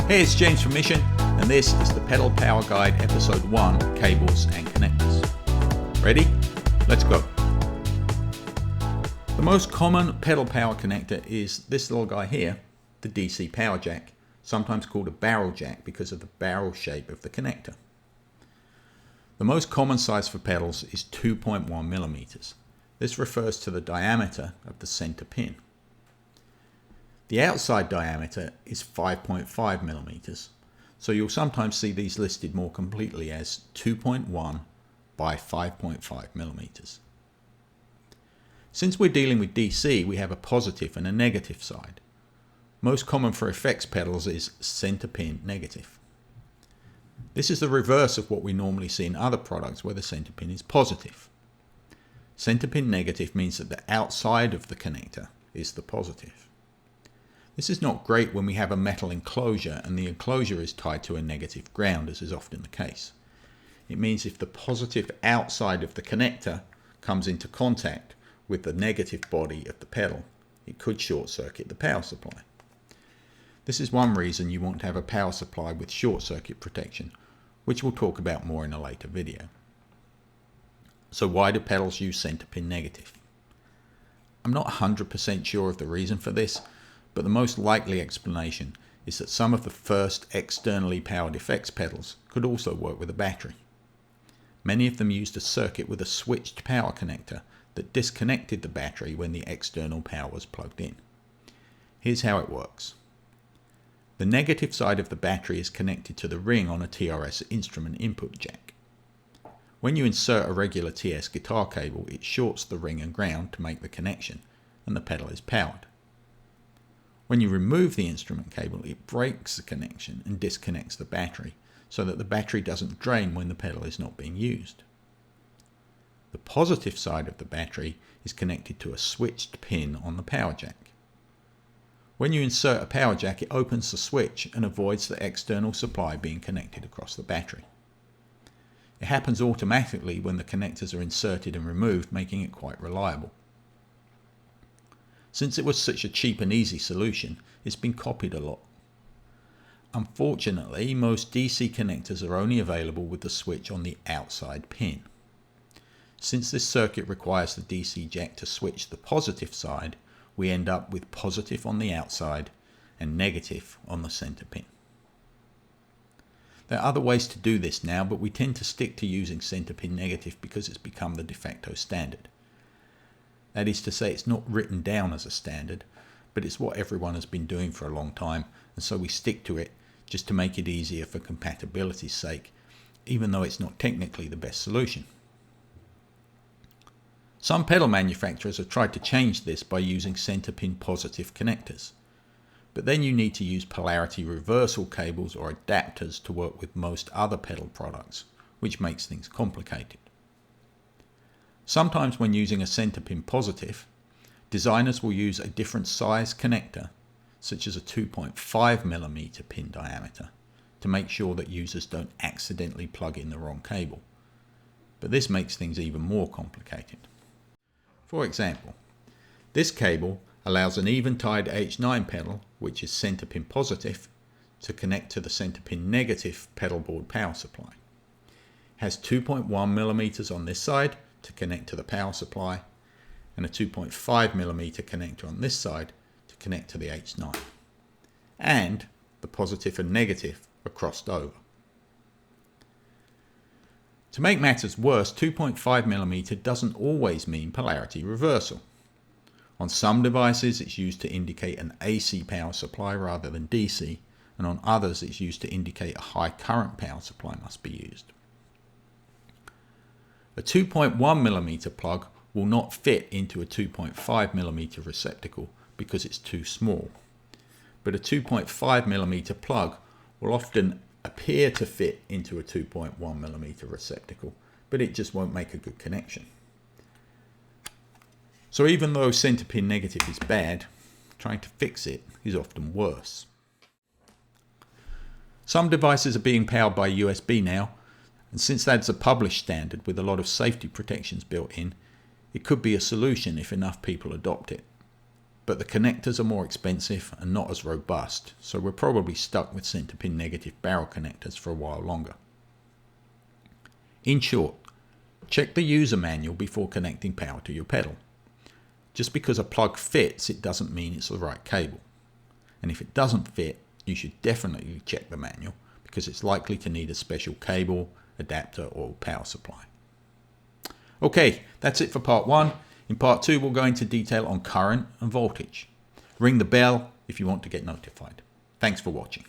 Hey, it's James from Mission, and this is the Pedal Power Guide Episode 1, Cables and Connectors. Ready? Let's go. The most common pedal power connector is this little guy here, the DC power jack, sometimes called a barrel jack because of the barrel shape of the connector. The most common size for pedals is 2.1 millimeters. This refers to the diameter of the center pin. The outside diameter is 5.5 millimeters, so you'll sometimes see these listed more completely as 2.1 by 5.5 millimeters. Since we're dealing with DC, we have a positive and a negative side. Most common for effects pedals is center pin negative. This is the reverse of what we normally see in other products where the center pin is positive. Center pin negative means that the outside of the connector is the positive. This is not great when we have a metal enclosure and the enclosure is tied to a negative ground, as is often the case. It means if the positive outside of the connector comes into contact with the negative body of the pedal, it could short circuit the power supply. This is one reason you want to have a power supply with short circuit protection, which we'll talk about more in a later video. So why do pedals use center pin negative? I'm not 100% sure of the reason for this, but the most likely explanation is that some of the first externally powered effects pedals could also work with a battery. Many of them used a circuit with a switched power connector that disconnected the battery when the external power was plugged in. Here's how it works. The negative side of the battery is connected to the ring on a TRS instrument input jack. When you insert a regular TS guitar cable, it shorts the ring and ground to make the connection, and the pedal is powered. When you remove the instrument cable, it breaks the connection and disconnects the battery so that the battery doesn't drain when the pedal is not being used. The positive side of the battery is connected to a switched pin on the power jack. When you insert a power jack, it opens the switch and avoids the external supply being connected across the battery. It happens automatically when the connectors are inserted and removed, making it quite reliable. Since it was such a cheap and easy solution, it's been copied a lot. Unfortunately, most DC connectors are only available with the switch on the outside pin. Since this circuit requires the DC jack to switch the positive side, we end up with positive on the outside and negative on the center pin. There are other ways to do this now, but we tend to stick to using center pin negative because it's become the de facto standard. That is to say, it's not written down as a standard, but it's what everyone has been doing for a long time, and so we stick to it just to make it easier for compatibility's sake, even though it's not technically the best solution. Some pedal manufacturers have tried to change this by using center pin positive connectors, but then you need to use polarity reversal cables or adapters to work with most other pedal products, which makes things complicated. Sometimes when using a center pin positive, designers will use a different size connector, such as a 2.5 millimeter pin diameter, to make sure that users don't accidentally plug in the wrong cable. But this makes things even more complicated. For example, this cable allows an even-tied H9 pedal, which is center pin positive, to connect to the center pin negative pedal board power supply. It has 2.1 millimeters on this side to connect to the power supply, and a 2.5 millimeter connector on this side to connect to the H9. And the positive and negative are crossed over. To make matters worse, 2.5 millimeter doesn't always mean polarity reversal. On some devices it's used to indicate an AC power supply rather than DC, and on others it's used to indicate a high current power supply must be used. A 2.1 millimeter plug will not fit into a 2.5 millimeter receptacle because it's too small. But a 2.5 millimeter plug will often appear to fit into a 2.1 millimeter receptacle, but it just won't make a good connection. So even though center pin negative is bad, trying to fix it is often worse. Some devices are being powered by USB now, and since that's a published standard with a lot of safety protections built in, it could be a solution if enough people adopt it. but the connectors are more expensive and not as robust, so we're probably stuck with center pin negative barrel connectors for a while longer. In short, check the user manual before connecting power to your pedal. Just because a plug fits, it doesn't mean it's the right cable. And if it doesn't fit, you should definitely check the manual because it's likely to need a special cable, adapter or power supply. Okay, that's it for part 1. In part 2, we'll go into detail on current and voltage. Ring the bell if you want to get notified. Thanks for watching.